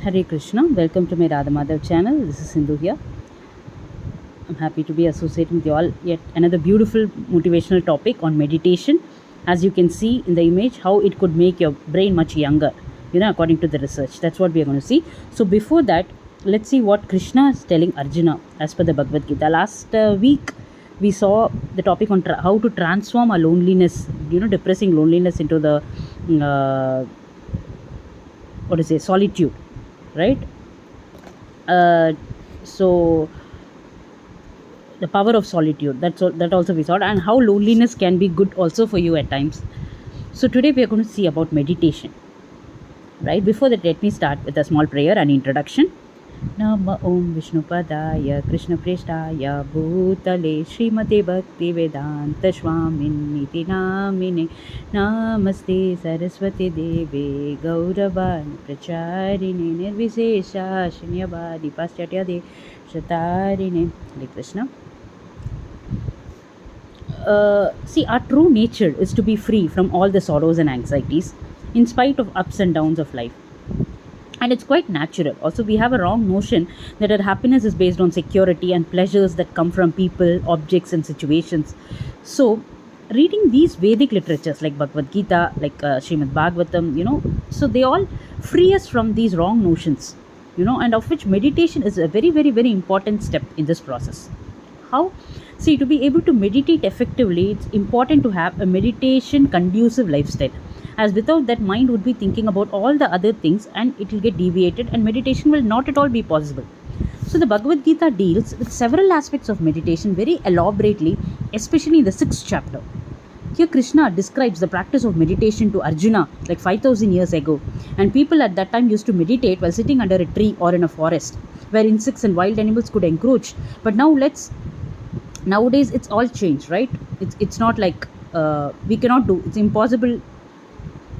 Hare Krishna, welcome to my Radha Madhav channel. This is Sindhu here. I'm happy to be associating with you all. Yet another beautiful motivational topic on meditation. As you can see in the image, how it could make your brain much younger, according to the research. That's what we are going to see. So before that, let's see what Krishna is telling Arjuna as per the Bhagavad Gita. Last week, we saw the topic on how to transform our loneliness, depressing loneliness into the, solitude, right? So the power of solitude, that also we saw, and how loneliness can be good also for you at times. So today we are going to see about meditation, right? Before that, let me start with a small prayer and introduction. Nama Om Vishnu Padaya Krishna Preshtaya Bhutale Srimate Bhakti Vedanta Swamini Namine Namaste Saraswati Deve Gauravani Pracharini Nirvisesha Shunyavadi Paschatya De Shatarine. Hare Krishna. See, our true nature is to be free from all the sorrows and anxieties in spite of ups and downs of life. And it's quite natural. Also, we have a wrong notion that our happiness is based on security and pleasures that come from people, objects, and situations. So, reading these Vedic literatures like Bhagavad Gita, like Srimad Bhagavatam, so they all free us from these wrong notions, and of which meditation is a very, very, very important step in this process. How? See, to be able to meditate effectively, it's important to have a meditation conducive lifestyle, as without that, mind would be thinking about all the other things and it will get deviated and meditation will not at all be possible. So the Bhagavad Gita deals with several aspects of meditation very elaborately, especially in the 6th chapter. Here Krishna describes the practice of meditation to Arjuna like 5,000 years ago, and people at that time used to meditate while sitting under a tree or in a forest where insects and wild animals could encroach. But nowadays it's all changed, right? It's not like we cannot do, it's impossible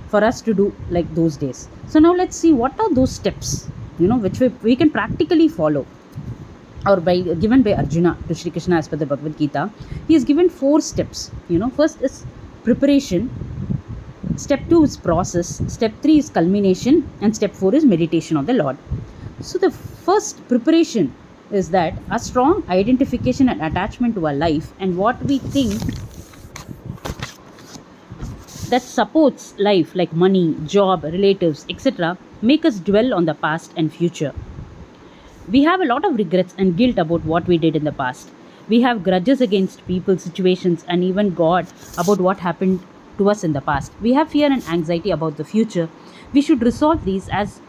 for us to do like those days. So now let's see what are those steps, which we can practically follow, or given by Arjuna to Shri Krishna as per the Bhagavad Gita. He has given 4 steps. First is preparation, step 2 is process, step 3 is culmination, and step 4 is meditation of the Lord. So the first preparation is that a strong identification and attachment to our life and what we think that supports life, like money, job, relatives, etc., make us dwell on the past and future. We have a lot of regrets and guilt about what we did in the past. We have grudges against people, situations, and even God about what happened to us in the past. We have fear and anxiety about the future. We should resolve these, as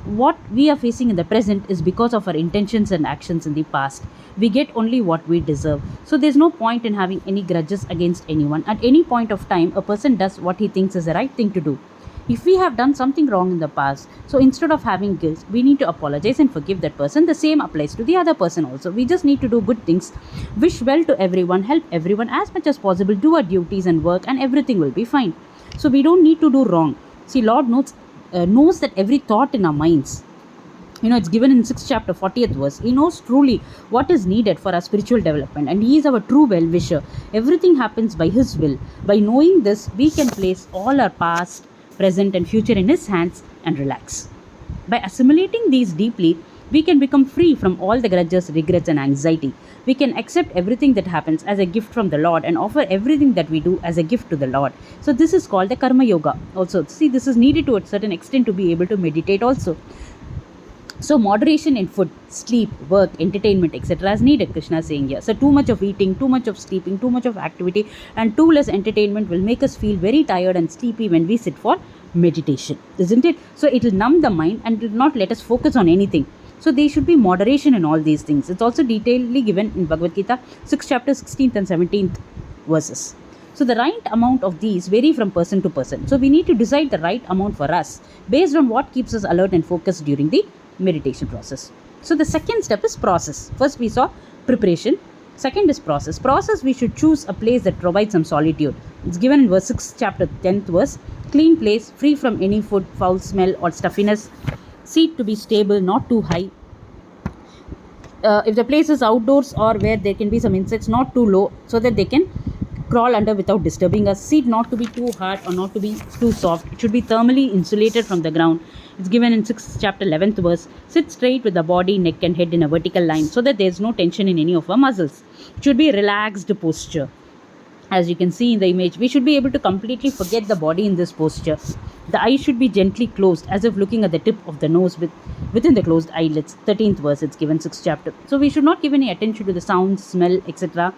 what we are facing in the present is because of our intentions and actions in the past. We get only what we deserve. So there's no point in having any grudges against anyone. At any point of time, a person does what he thinks is the right thing to do. If we have done something wrong in the past, so instead of having guilt, we need to apologize and forgive that person. The same applies to the other person also. We just need to do good things, wish well to everyone, help everyone as much as possible, do our duties and work, and everything will be fine. So we don't need to do wrong. See, Lord knows that every thought in our minds, it's given in 6th chapter 40th verse. He knows truly what is needed for our spiritual development, and He is our true well-wisher. Everything happens by His will. By knowing this, we can place all our past, present, and future in His hands and relax. By assimilating these deeply, we can become free from all the grudges, regrets, and anxiety. We can accept everything that happens as a gift from the Lord and offer everything that we do as a gift to the Lord. So this is called the Karma Yoga. Also, see, this is needed to a certain extent to be able to meditate also. So moderation in food, sleep, work, entertainment, etc. is needed, Krishna is saying here. So too much of eating, too much of sleeping, too much of activity, and too less entertainment will make us feel very tired and sleepy when we sit for meditation, isn't it? So it will numb the mind and will not let us focus on anything. So there should be moderation in all these things. It's also detailedly given in Bhagavad Gita, 6th chapter, 16th and 17th verses. So the right amount of these vary from person to person. So we need to decide the right amount for us based on what keeps us alert and focused during the meditation process. So the second step is process. First we saw preparation. Second is process. Process, we should choose a place that provides some solitude. It's given in verse 6th chapter 10th verse. Clean place, free from any food, foul smell or stuffiness. Seat to be stable, not too high. If the place is outdoors or where there can be some insects, not too low, so that they can crawl under without disturbing us. Seat not to be too hard or not to be too soft. It should be thermally insulated from the ground. It's given in 6th chapter 11th verse. Sit straight with the body, neck and head in a vertical line so that there is no tension in any of our muscles. It should be relaxed posture. As you can see in the image, we should be able to completely forget the body in this posture. The eyes should be gently closed as if looking at the tip of the nose within the closed eyelids. 13th verse, it's given 6th chapter. So we should not give any attention to the sound, smell, etc.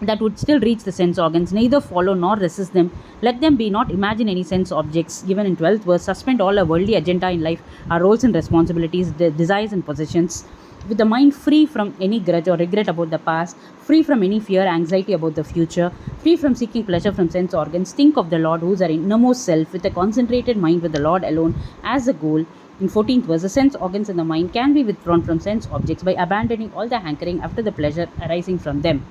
that would still reach the sense organs, neither follow nor resist them. Let them be, not imagine any sense objects. Given in 12th verse, suspend all our worldly agenda in life, our roles and responsibilities, desires and possessions, with the mind free from any grudge or regret about the past, free from any fear, anxiety about the future, free from seeking pleasure from sense organs. Think of the Lord, who is our innermost self, with a concentrated mind with the Lord alone as a goal. In 14th verse, the sense organs in the mind can be withdrawn from sense objects by abandoning all the hankering after the pleasure arising from them.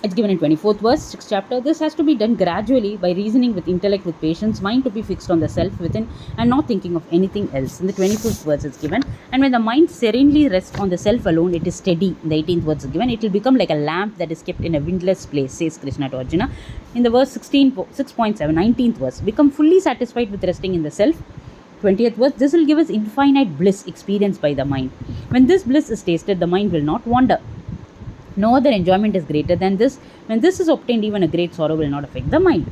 It's given in 24th verse, 6th chapter. This has to be done gradually by reasoning with intellect, with patience, mind to be fixed on the self within and not thinking of anything else. In the 25th verse, it's given. And when the mind serenely rests on the self alone, it is steady. In the 18th verse, it's given. It will become like a lamp that is kept in a windless place, says Krishna to Arjuna. In the verse 6.7, 19th verse, become fully satisfied with resting in the self. 20th verse, this will give us infinite bliss experienced by the mind. When this bliss is tasted, the mind will not wander. No other enjoyment is greater than this. When this is obtained, even a great sorrow will not affect the mind.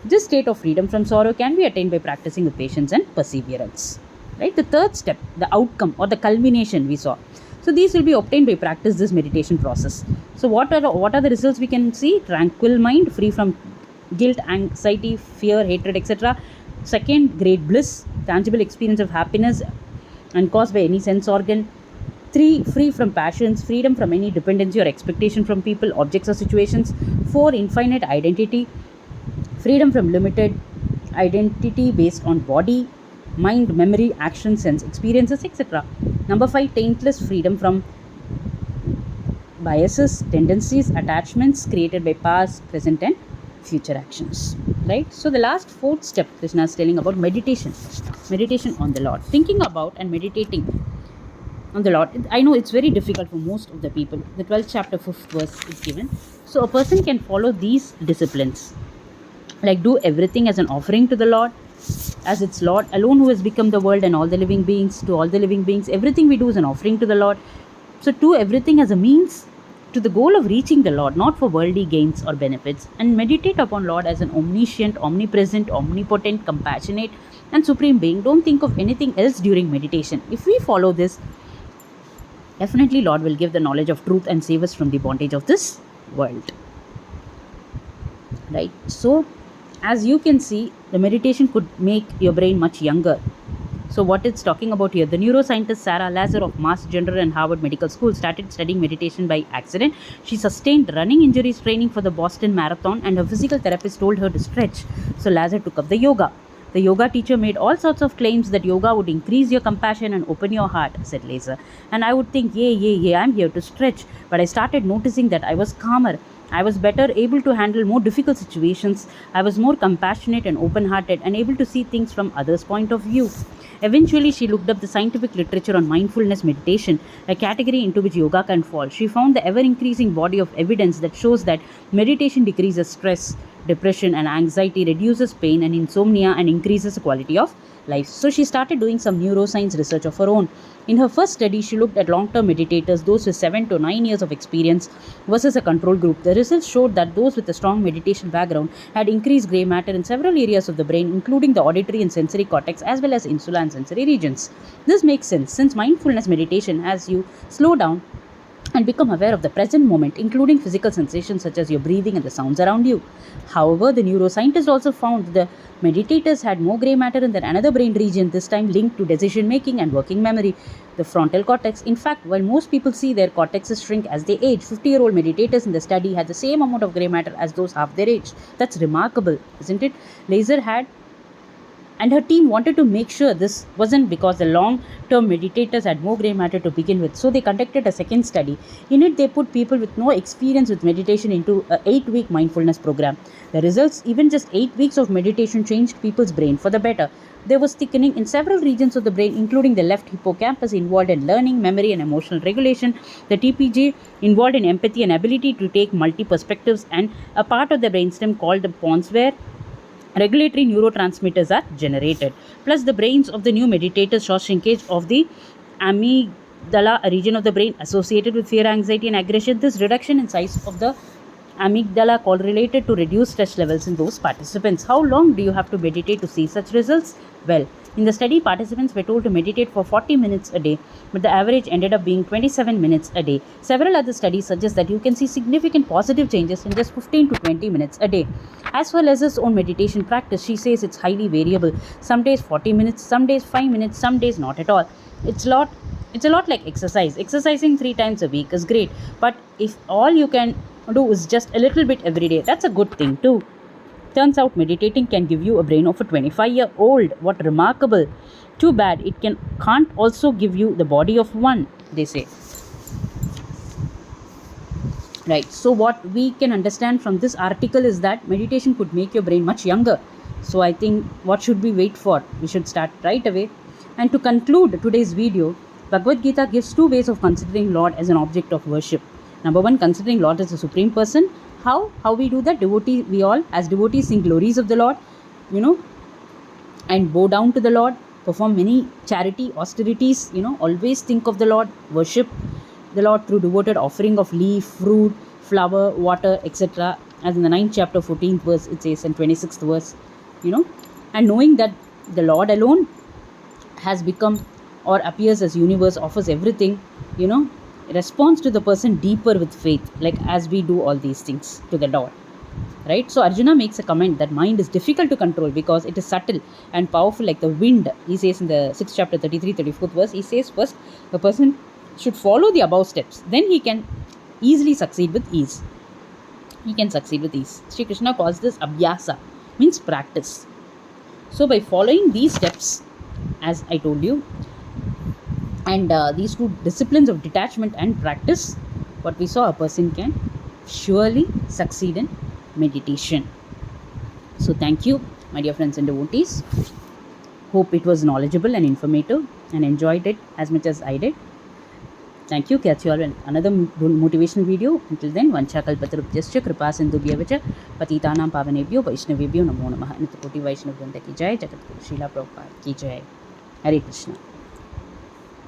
This state of freedom from sorrow can be attained by practicing with patience and perseverance. Right? The third step, the outcome or the culmination we saw. So these will be obtained by practice this meditation process. So what are the results we can see? Tranquil mind, free from guilt, anxiety, fear, hatred, etc. Second, great bliss, tangible experience of happiness uncaused by any sense organ. 3, free from passions, freedom from any dependency or expectation from people, objects or situations. 4, infinite identity, freedom from limited identity based on body, mind, memory, action, sense, experiences, etc. Number 5, taintless freedom from biases, tendencies, attachments created by past, present and future actions. Right? So the last 4th step Krishna is telling about meditation on the Lord, thinking about and meditating on the Lord. I know it's very difficult for most of the people. The 12th chapter 5th verse is given. So a person can follow these disciplines, like do everything as an offering to the Lord, as its Lord alone who has become the world and all the living beings. To all the living beings, everything we do is an offering to the Lord. So do everything as a means to the goal of reaching the Lord, not for worldly gains or benefits. And meditate upon Lord as an omniscient, omnipresent, omnipotent, compassionate and supreme being. Don't think of anything else during meditation. If we follow this, definitely Lord will give the knowledge of truth and save us from the bondage of this world. Right? So as you can see, the meditation could make your brain much younger. So what it's talking about here, the neuroscientist Sarah Lazar of Mass General and Harvard Medical School started studying meditation by accident. She sustained running injuries training for the Boston Marathon, and her physical therapist told her to stretch. So Lazar took up the yoga. The yoga teacher made all sorts of claims that yoga would increase your compassion and open your heart, said Lazar. And I would think, I'm here to stretch. But I started noticing that I was calmer. I was better able to handle more difficult situations. I was more compassionate and open-hearted and able to see things from others' point of view. Eventually, she looked up the scientific literature on mindfulness meditation, a category into which yoga can fall. She found the ever-increasing body of evidence that shows that meditation decreases stress, depression and anxiety, reduces pain and insomnia, and increases the quality of life. So she started doing some neuroscience research of her own. In her first study, she looked at long-term meditators, those with 7 to 9 years of experience versus a control group. The results showed that those with a strong meditation background had increased grey matter in several areas of the brain, including the auditory and sensory cortex as well as insula and sensory regions. This makes sense since mindfulness meditation has you slow down and become aware of the present moment, including physical sensations such as your breathing and the sounds around you. However, the neuroscientists also found the meditators had more grey matter in their another brain region, this time linked to decision making and working memory, the frontal cortex. In fact, while most people see their cortexes shrink as they age, 50-year-old meditators in the study had the same amount of grey matter as those half their age. That's remarkable, isn't it? Lazar had and her team wanted to make sure this wasn't because the long-term meditators had more grey matter to begin with. So they conducted a second study. In it, they put people with no experience with meditation into an 8-week mindfulness program. The results, even just 8 weeks of meditation changed people's brain for the better. There was thickening in several regions of the brain, including the left hippocampus, involved in learning, memory, and emotional regulation, the TPG involved in empathy and ability to take multi perspectives, and a part of the brainstem called the pons where regulatory neurotransmitters are generated. Plus, the brains of the new meditators saw shrinkage of the amygdala, a region of the brain associated with fear, anxiety, and aggression. This reduction in size of the amygdala correlated to reduced stress levels in those participants. How long do you have to meditate to see such results? Well, in the study, participants were told to meditate for 40 minutes a day, but the average ended up being 27 minutes a day. Several other studies suggest that you can see significant positive changes in just 15 to 20 minutes a day. As well as his own meditation practice, she says it's highly variable. Some days 40 minutes, some days 5 minutes, some days not at all. It's a lot like exercise. Exercising 3 times a week is great, but if all you can do is just a little bit every day, that's a good thing too. Turns out meditating can give you a brain of a 25-year-old. What remarkable. Too bad it can't also give you the body of one, they say. Right, so what we can understand from this article is that meditation could make your brain much younger. So I think, what should we wait for? We should start right away. And to conclude today's video, Bhagavad Gita gives 2 ways of considering Lord as an object of worship. Number 1, considering Lord as a supreme person. How we do that? We all as devotees sing glories of the Lord, and bow down to the Lord, perform many charity austerities, always think of the Lord, worship the Lord through devoted offering of leaf, fruit, flower, water, etc. As in the 9th chapter, 14th verse, it says, and 26th verse, and knowing that the Lord alone has become or appears as universe, offers everything, responds to the person deeper with faith, like as we do all these things to the Lord. Right? So Arjuna makes a comment that mind is difficult to control because it is subtle and powerful like the wind. He says in the 6th chapter, 33, 34th verse, he says first the person should follow the above steps. Then he can easily succeed with ease. Sri Krishna calls this abhyasa, means practice. So by following these steps, as I told you, and these 2 disciplines of detachment and practice, what we saw, a person can surely succeed in meditation. So thank you, my dear friends and devotees. Hope it was knowledgeable and informative and enjoyed it as much as I did. Thank you. Catch you all in another motivational video. Until then, Vancha Kalpatarupyascha Kripa Sindhubhyavacha Patitanam Pavanebhyo Vaishnavebhyo Namo Namaha. Nityakoti Vaishnava Vrinda ki jai. Jagat Guru Srila Prabhupada ki jai. Hare Krishna.